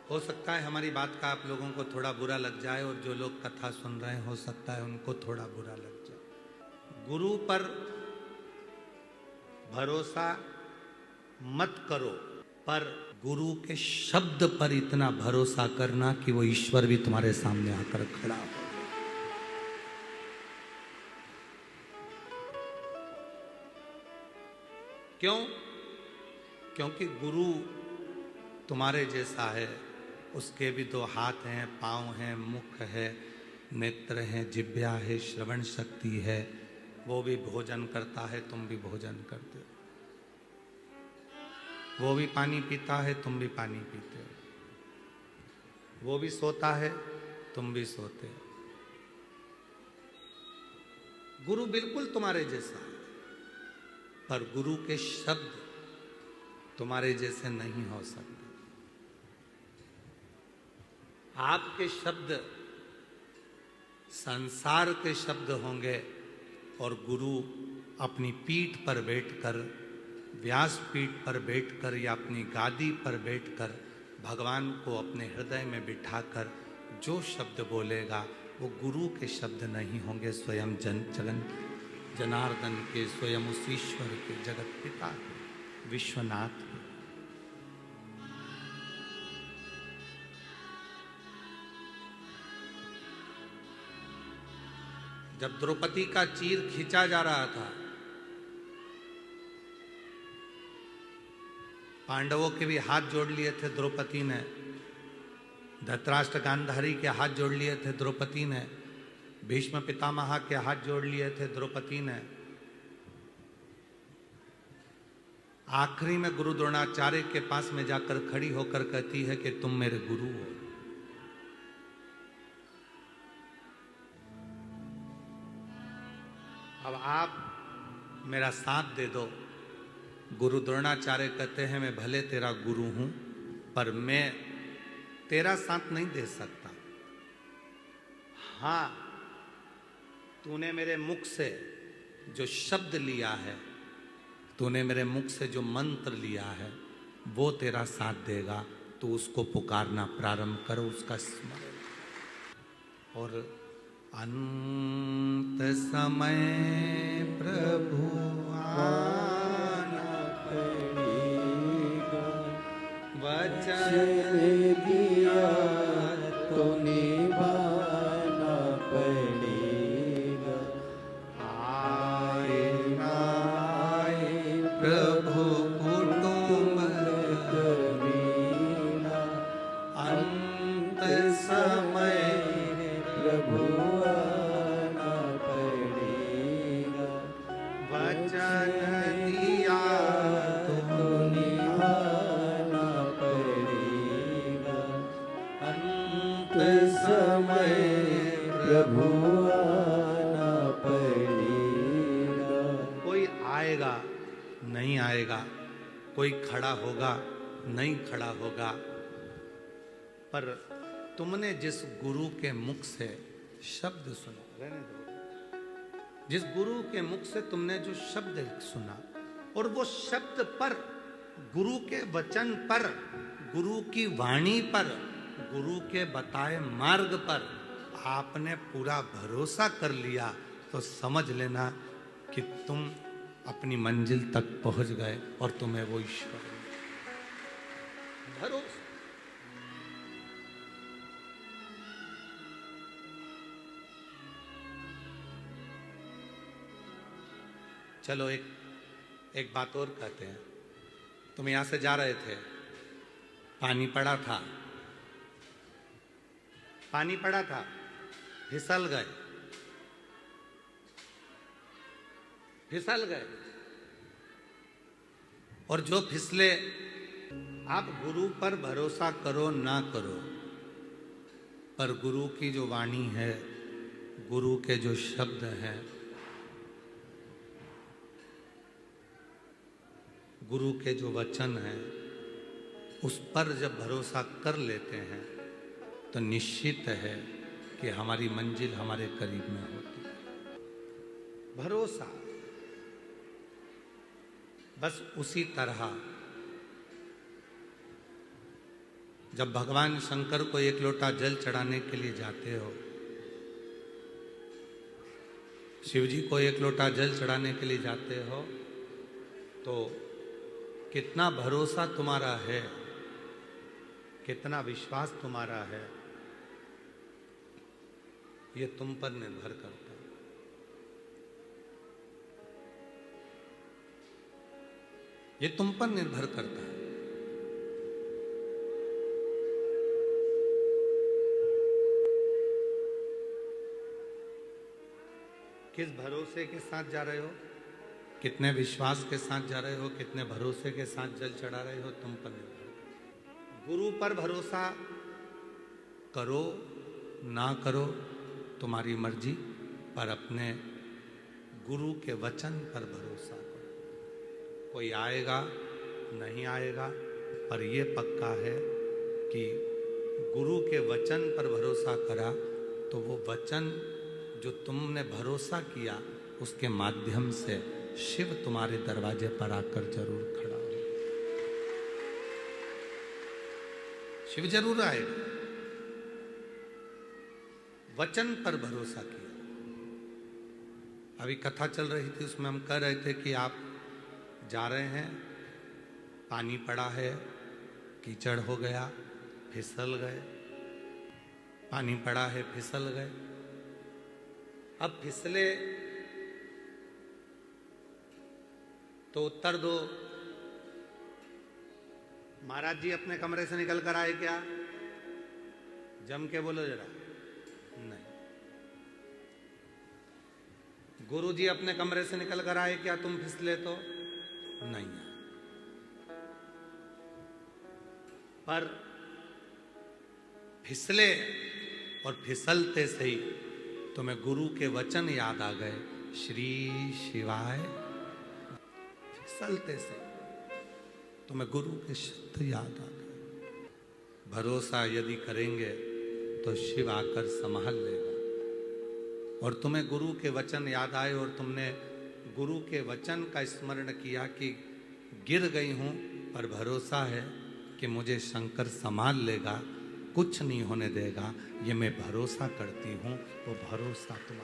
हो सकता है हमारी बात का आप लोगों को थोड़ा बुरा लग जाए और जो लोग कथा सुन रहे हैं हो सकता है उनको थोड़ा बुरा लग जाए। गुरु पर भरोसा मत करो, पर गुरु के शब्द पर इतना भरोसा करना कि वो ईश्वर भी तुम्हारे सामने आकर खड़ा हो। क्यों? क्योंकि गुरु तुम्हारे जैसा है, उसके भी दो हाथ हैं, पांव हैं, मुख है, नेत्र हैं, जिह्वा है, श्रवण शक्ति है। वो भी भोजन करता है, तुम भी भोजन करते हो। वो भी पानी पीता है, तुम भी पानी पीते हो। वो भी सोता है, तुम भी सोते हो। गुरु बिल्कुल तुम्हारे जैसा है, पर गुरु के शब्द तुम्हारे जैसे नहीं हो सकते। आपके शब्द संसार के शब्द होंगे और गुरु अपनी पीठ पर बैठकर, व्यास पीठ पर बैठकर या अपनी गादी पर बैठकर भगवान को अपने हृदय में बिठाकर जो शब्द बोलेगा वो गुरु के शब्द नहीं होंगे, स्वयं जनार्दन के, स्वयं उस ईश्वर के, जगत पिता के, विश्वनाथ के। जब द्रौपदी का चीर खींचा जा रहा था, पांडवों के भी हाथ जोड़ लिए थे द्रौपदी ने, धृतराष्ट्र गांधारी के हाथ जोड़ लिए थे द्रौपदी ने, भीष्म पितामह के हाथ जोड़ लिए थे द्रौपदी ने। आखिरी में गुरु द्रोणाचार्य के पास में जाकर खड़ी होकर कहती है कि तुम मेरे गुरु हो। अब आप मेरा साथ दे दो। गुरु द्रोणाचार्य कहते हैं मैं भले तेरा गुरु हूं, पर मैं तेरा साथ नहीं दे सकता। हां, तूने मेरे मुख से जो शब्द लिया है, तूने मेरे मुख से जो मंत्र लिया है, वो तेरा साथ देगा। तो उसको पुकारना प्रारंभ करो, उसका स्मरण। और अंत समय प्रभु आना पड़ेगा, वचन दिया तो निभाना पड़ेगा। आए ना आए प्रभु कुटुंब कबीरा, अंत समय प्रभु आना पड़ेगा, वचन दिया तो निभाना पड़ेगा, अंत समय प्रभु आना पड़ेगा। कोई आएगा नहीं आएगा, कोई खड़ा होगा नहीं खड़ा होगा, पर तुमने जिस गुरु के मुख से शब्द सुना, रहने दो, जिस गुरु के मुख से तुमने जो शब्द सुना, और वो शब्द पर, गुरु के वचन पर, गुरु की वाणी पर, गुरु के बताए मार्ग पर आपने पूरा भरोसा कर लिया, तो समझ लेना कि तुम अपनी मंजिल तक पहुंच गए और तुम्हें वो ईश्वर भरोसा। चलो एक बात और कहते हैं। तुम यहां से जा रहे थे, पानी पड़ा था, पानी पड़ा था, फिसल गए, फिसल गए। और जो फिसले, आप गुरु पर भरोसा करो ना करो, पर गुरु की जो वाणी है, गुरु के जो शब्द हैं, गुरु के जो वचन हैं, उस पर जब भरोसा कर लेते हैं तो निश्चित है कि हमारी मंजिल हमारे करीब में होती है। भरोसा बस उसी तरह जब भगवान शंकर को एक लोटा जल चढ़ाने के लिए जाते हो, शिव जी को एक लोटा जल चढ़ाने के लिए जाते हो, तो कितना भरोसा तुम्हारा है, कितना विश्वास तुम्हारा है, ये तुम पर निर्भर करता है। ये तुम पर निर्भर करता है। किस भरोसे के साथ जा रहे हो, कितने विश्वास के साथ जा रहे हो, कितने भरोसे के साथ जल चढ़ा रहे हो, तुम पर निर्भर करता है। गुरु पर भरोसा करो ना करो तुम्हारी मर्जी, पर अपने गुरु के वचन पर भरोसा करो। कोई आएगा नहीं आएगा, पर यह पक्का है कि गुरु के वचन पर भरोसा करा तो वो वचन जो तुमने भरोसा किया उसके माध्यम से शिव तुम्हारे दरवाजे पर आकर जरूर खड़ा हो। शिव जरूर आएगा। वचन पर भरोसा किया। अभी कथा चल रही थी, उसमें हम कह रहे थे कि आप जा रहे हैं, पानी पड़ा है, कीचड़ हो गया, फिसल गए, पानी पड़ा है, फिसल गए। अब फिसले तो उत्तर दो, महाराज जी अपने कमरे से निकल कर आए क्या? जम के बोलो जरा। नहीं। गुरु जी अपने कमरे से निकल कर आए क्या तुम फिसले तो? नहीं आए। पर फिसले और फिसलते से ही तुम्हें गुरु के वचन याद आ गए, श्री शिवाय। फिसलते से तुम्हें गुरु के शब्द याद आ गए। भरोसा यदि करेंगे तो शिव आकर संभाल लेगा। और तुम्हें गुरु के वचन याद आए और तुमने गुरु के वचन का स्मरण किया कि गिर गई हूं पर भरोसा है कि मुझे शंकर संभाल लेगा, कुछ नहीं होने देगा, ये मैं भरोसा करती हूं। वो भरोसा तुम्हारा